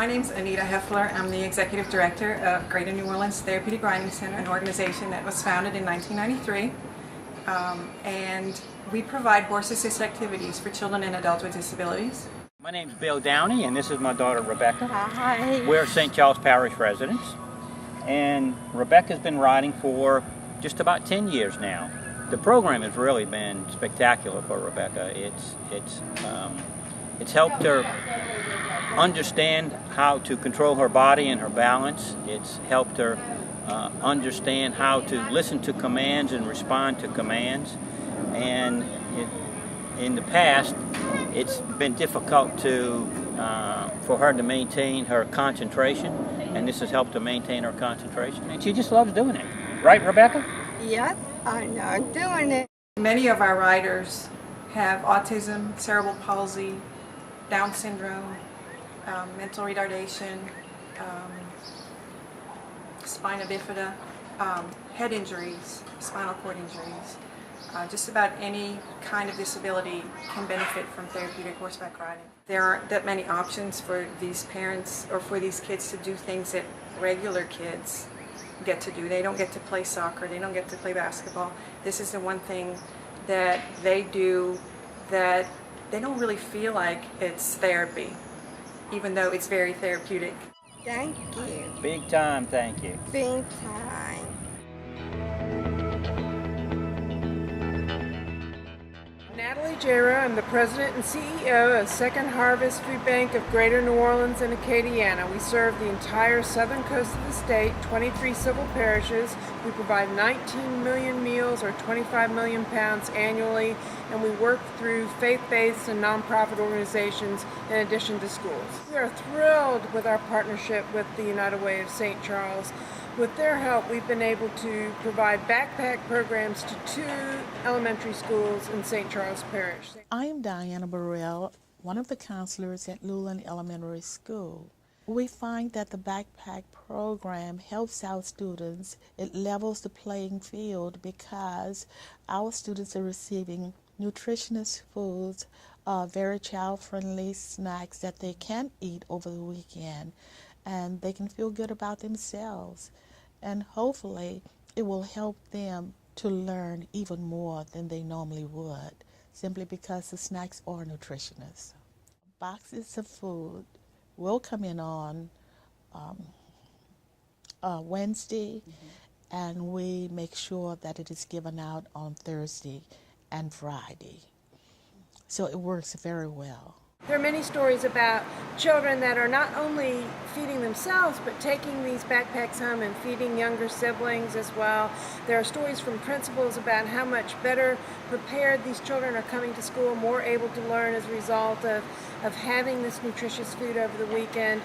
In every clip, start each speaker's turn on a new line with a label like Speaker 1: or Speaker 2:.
Speaker 1: My name's Anita Heffler. I'm the Executive Director of Greater New Orleans Therapeutic Riding Center, an organization that was founded in 1993. And we provide horse-assist activities for children and adults with disabilities.
Speaker 2: My name's Bill Downey, and this is my daughter Rebecca.
Speaker 3: Hi.
Speaker 2: We're St. Charles Parish residents, and Rebecca's been riding for just about 10 years now. The program has really been spectacular for Rebecca. It's helped her understand how to control her body and her balance. It's helped her understand how to listen to commands and respond to commands. And in the past, it's been difficult for her to maintain her concentration, and this has helped her maintain her concentration. And she just loves doing it. Right, Rebecca?
Speaker 3: Yep, I know doing it.
Speaker 1: Many of our riders have autism, cerebral palsy, Down syndrome, mental retardation, spina bifida, head injuries, spinal cord injuries. Just about any kind of disability can benefit from therapeutic horseback riding. There aren't that many options for these parents or for these kids to do things that regular kids get to do. They don't get to play soccer, they don't get to play basketball. This is the one thing that they do that they don't really feel like it's therapy, even though it's very therapeutic.
Speaker 3: Thank you.
Speaker 2: Big time, thank you.
Speaker 3: Big time.
Speaker 4: Natalie Jara, I'm the President and CEO of Second Harvest Food Bank of Greater New Orleans and Acadiana. We serve the entire southern coast of the state, 23 civil parishes. We provide 19 million meals or 25 million pounds annually, and we work through faith-based and nonprofit organizations in addition to schools. We are thrilled with our partnership with the United Way of St. Charles. With their help, we've been able to provide backpack programs to 2 elementary schools in St. Charles Parish.
Speaker 5: I am Diana Burrell, one of the counselors at Luland Elementary School. We find that the backpack program helps our students. It levels the playing field because our students are receiving nutritious foods, very child-friendly snacks that they can eat over the weekend, and they can feel good about themselves. And hopefully it will help them to learn even more than they normally would, simply because the snacks are nutritious. Boxes of food will come in on Wednesday, and we make sure that it is given out on Thursday and Friday. So it works very well.
Speaker 4: There are many stories about children that are not only feeding themselves, but taking these backpacks home and feeding younger siblings as well. There are stories from principals about how much better prepared these children are coming to school, more able to learn as a result of having this nutritious food over the weekend.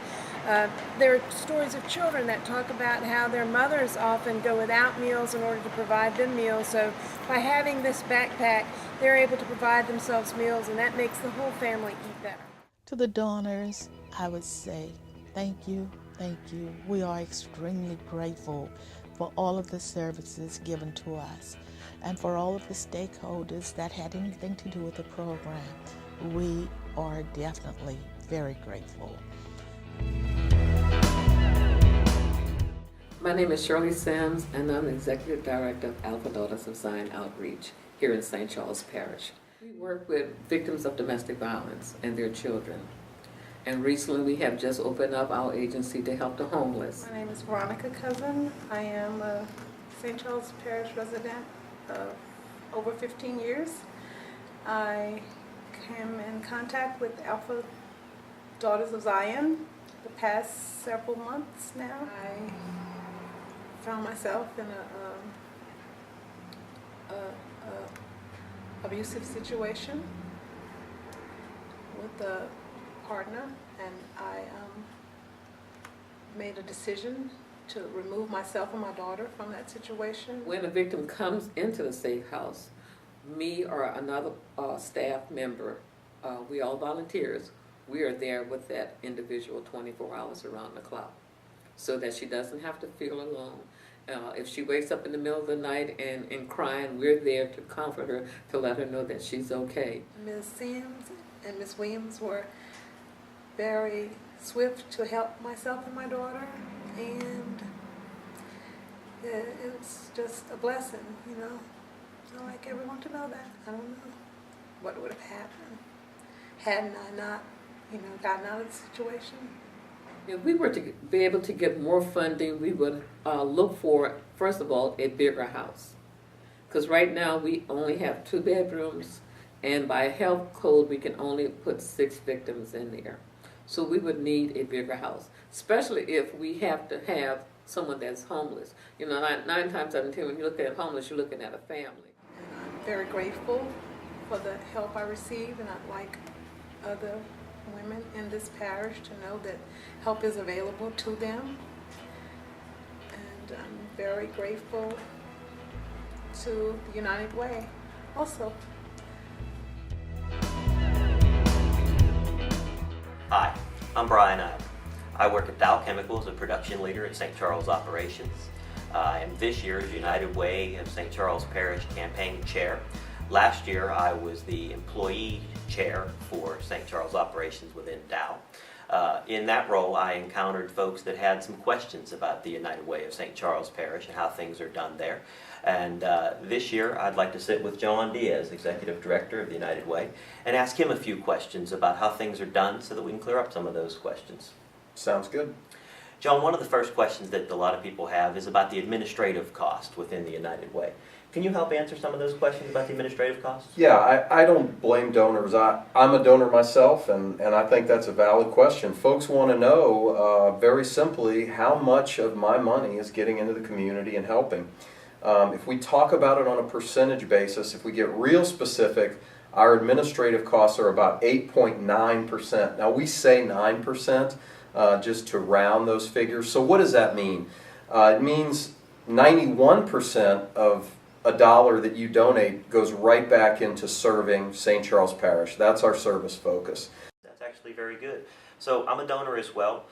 Speaker 4: There are stories of children that talk about how their mothers often go without meals in order to provide them meals. So by having this backpack, they're able to provide themselves meals, and that makes the whole family eat better.
Speaker 5: To the donors, I would say thank you, thank you. We are extremely grateful for all of the services given to us and for all of the stakeholders that had anything to do with the program. We are definitely very grateful.
Speaker 6: My name is Shirley Sims, and I'm the Executive Director of Alpha Daughters of Zion Outreach here in St. Charles Parish. We work with victims of domestic violence and their children. And recently we have just opened up our agency to help the homeless.
Speaker 1: My name is Veronica Cousin. I am a St. Charles Parish resident of over 15 years. I came in contact with Alpha Daughters of Zion the past several months now. I found myself in a abusive situation with a partner, and I made a decision to remove myself and my daughter from that situation.
Speaker 6: When a victim comes into the safe house, me or another staff member, we all volunteers, we are there with that individual 24 hours around the clock so that she doesn't have to feel alone. If she wakes up in the middle of the night and crying, we're there to comfort her, to let her know that she's okay.
Speaker 1: Ms. Sims and Ms. Williams were very
Speaker 7: swift to help myself and my daughter, and it's just a blessing, you know. I'd like everyone to know that. I don't know what would have happened hadn't I not, you know, gotten out of the situation.
Speaker 6: If we were to be able to get more funding, we would look for, first of all, a bigger house. Because right now we only have 2 bedrooms, and by health code we can only put 6 victims in there. So we would need a bigger house, especially if we have to have someone that's homeless. You know, 9 times out of 10, when you look at homeless, you're looking at a family.
Speaker 7: And I'm very grateful for the help I received, and I'd like other women in this parish to know that help is available to them. And I'm very grateful to the United Way also.
Speaker 8: Hi, I'm Brian Island. I work at Dow Chemical as a production leader at St. Charles Operations. I am this year's United Way of St. Charles Parish campaign chair. Last year I was the employee chair for St. Charles Operations within Dow. In that role I encountered folks that had some questions about the United Way of St. Charles Parish and how things are done there. And this year I'd like to sit with John Diaz, Executive Director of the United Way, and ask him a few questions about how things are done so that we can clear up some of those questions.
Speaker 9: Sounds good.
Speaker 8: John, one of the first questions that a lot of people have is about the administrative cost within the United Way. Can you help answer some of those questions about the administrative costs?
Speaker 9: Yeah, I don't blame donors. I'm a donor myself, and I think that's a valid question. Folks want to know, very simply, how much of my money is getting into the community and helping. If we talk about it on a percentage basis, if we get real specific, our administrative costs are about 8.9%. Now we say 9% just to round those figures. So what does that mean? It means 91% of a dollar that you donate goes right back into serving St. Charles Parish. That's our service focus.
Speaker 8: That's actually very good. So I'm a donor as well.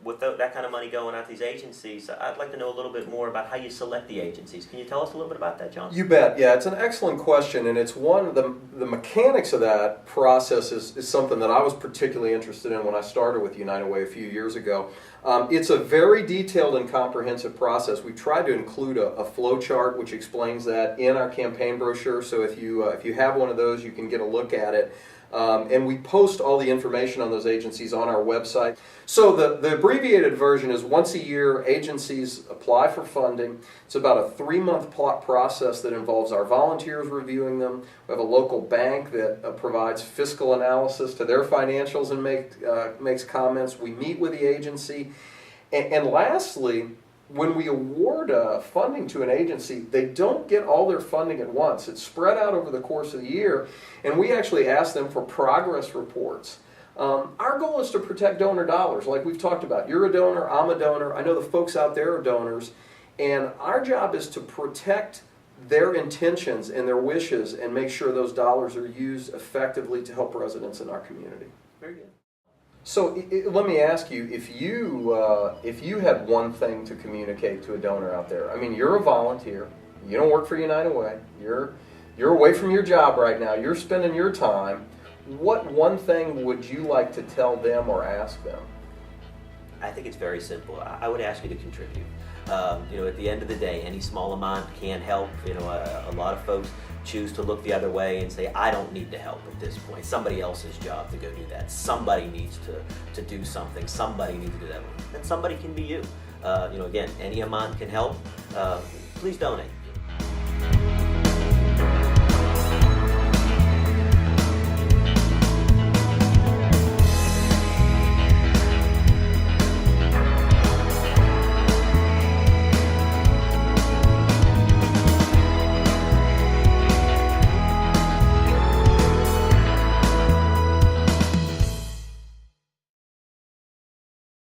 Speaker 8: With that kind of money going out to these agencies, I'd like to know a little bit more about how you select the agencies. Can you tell us a little bit about that, John?
Speaker 9: You bet. Yeah, it's an excellent question, and it's one of the mechanics of that process is something that I was particularly interested in when I started with United Way a few years ago. It's a very detailed and comprehensive process. We tried to include a flow chart which explains that in our campaign brochure, so if you have one of those, you can get a look at it. And we post all the information on those agencies on our website. So the abbreviated version is once a year, agencies apply for funding. It's about a 3-month process that involves our volunteers reviewing them. We have a local bank that provides fiscal analysis to their financials and makes comments. We meet with the agency. And lastly, when we award funding to an agency, they don't get all their funding at once. It's spread out over the course of the year, and we actually ask them for progress reports. Our goal is to protect donor dollars, like we've talked about. You're a donor, I'm a donor, I know the folks out there are donors, and our job is to protect their intentions and their wishes and make sure those dollars are used effectively to help residents in our community.
Speaker 8: Very good.
Speaker 9: So let me ask you, if you had one thing to communicate to a donor out there, I mean, you're a volunteer, you don't work for United Way, you're away from your job right now, you're spending your time, what one thing would you like to tell them or ask them?
Speaker 8: I think it's very simple. I would ask you to contribute. At the end of the day, any small amount can help. A lot of folks choose to look the other way and say, I don't need to help at this point. Somebody else's job to go do that. Somebody needs to do something. Somebody needs to do that. And somebody can be you. Again, any amount can help. Please donate.